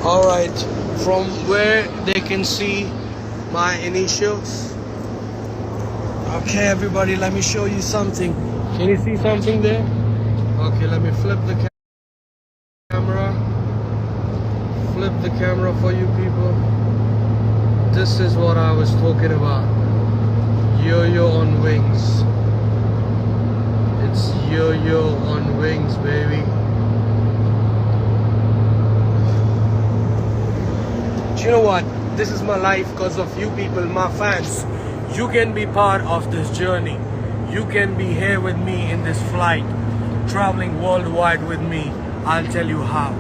Alright, from where they can see my initials. Okay, everybody, let me show you something. Can you see something there? Okay, let me flip the camera. Flip the camera for you people. This is what I was talking about. Yo-yo on wings. It's yo-yo on wings, baby. You know what? This is my life because of you people, my fans. You can be part of this journey. You can be here with me in this flight, traveling worldwide with me. I'll tell you how,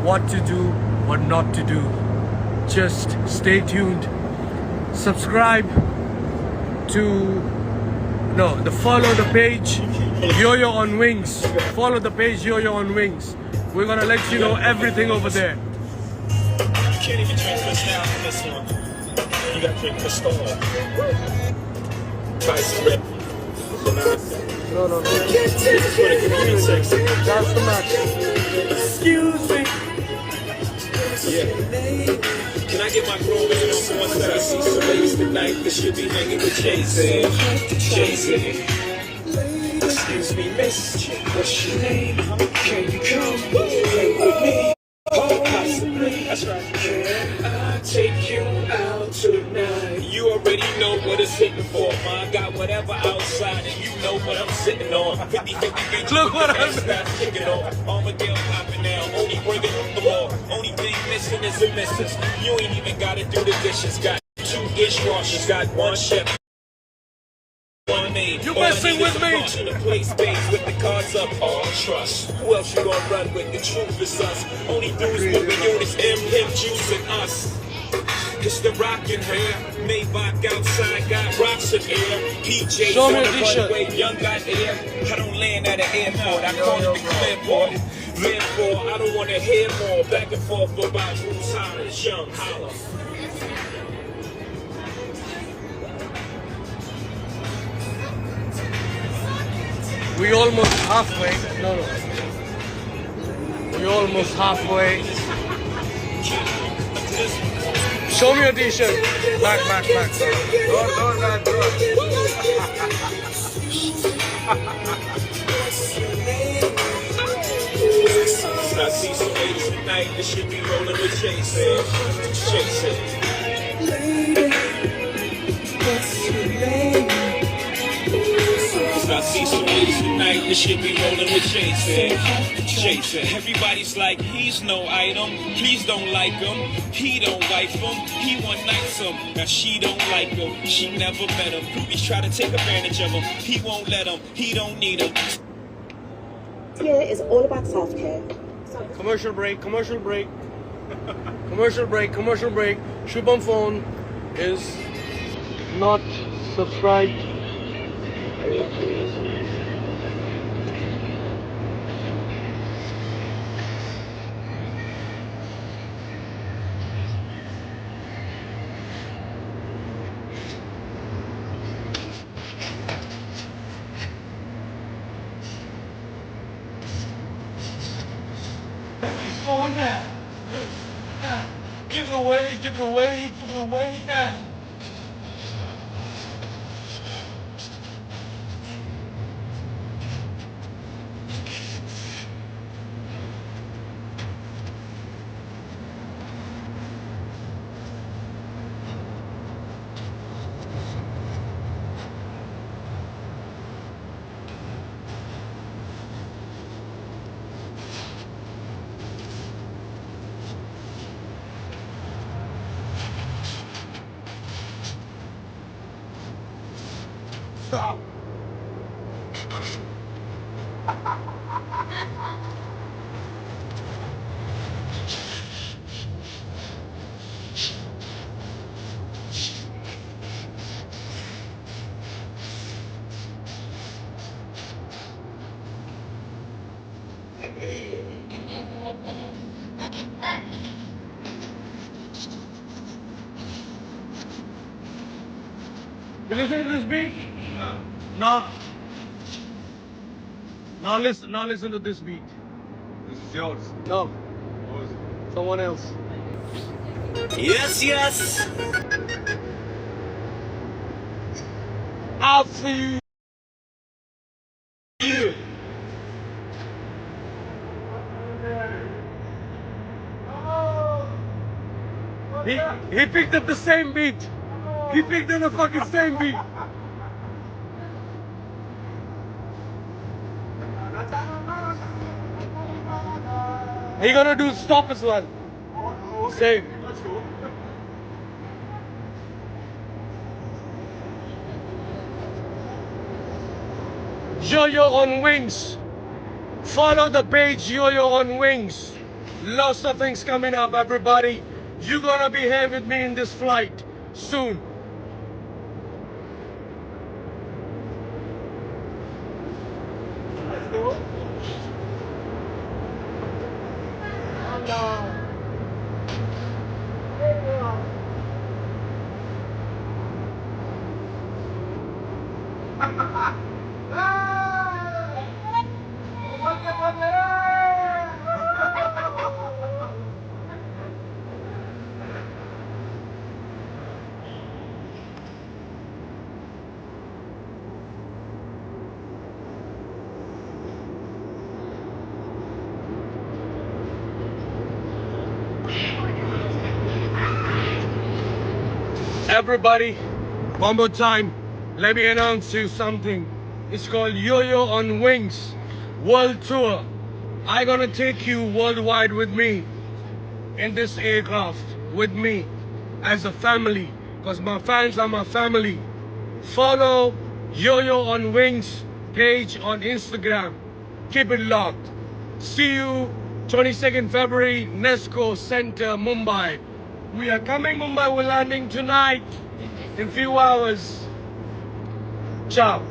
what to do, what not to do. Just stay tuned. Subscribe to follow the page Yo-Yo on Wings. Follow the page Yo-Yo on Wings. We're gonna let you know everything over there. You can't even drink this now from this one. You gotta drink the storm. Try some rip. No. This is for the community section. That's the match. Excuse me. Yeah. Can I get my grown man on for one second? I see some ladies tonight that should be hanging with Jay-Z. Jay-Z. Excuse me, miss. What's your name? Can you come hang with me? Possibly. That's right. Can I take you out tonight? You already know what it's hitting for. I got whatever outside, and you know what I'm sitting on. 50-50. Look what I'm kicking off. Armadale popping now. Only bringing up the ball. Only thing missing is a missus. You ain't even gotta do the dishes. Got 2 dishwashers. Got 1 chef. You messing with me? The play space with the cards up, all trust. Who else you gonna run with? The truth is us. Only dudes moving units, him, juice, and us. It's the rockin' hair. Maybach outside, got rocks in air. PJs on the runway, young got air. I don't land at an airport, I call it the clearport. Therefore, I don't wanna hear more back and forth about who's hottest, young holla. We almost halfway. No. We almost halfway. Show me your t-shirt. Back. Door, back, door. I see some ladies tonight that should be rolling with Jason. What's your name? I see some ladies tonight that should be rolling with Jason. Everybody's like, he's no item. Please don't like him. He don't wife him. He one night some. Now she don't like him. She never met him. Groupies try to take advantage of him. He won't let him. He don't need him. Here is all about self-care. Commercial break. Shubham phone is not subscribed. Phone now. Give away. Stop. You listen to this beat? No. Now listen to this beat. This is yours. No, What is it? someone else. Yes, yes. I'll see you. He picked up the same beat. He picked up the fucking same beat. He gonna do stop as well. Same. Yo-Yo on Wings. Follow the page Yo-Yo on Wings. Lots of things coming up, everybody. You're gonna be here with me in this flight soon. Let's go. Everybody, one more time, let me announce you something. It's called Yo-Yo on Wings World Tour. I'm gonna take you worldwide with me in this aircraft, with me as a family, because my fans are my family. Follow Yo-Yo on Wings page on Instagram. Keep it locked. See you 22nd February, Nesco Center, Mumbai. We are coming Mumbai, we're landing tonight in few hours. Ciao.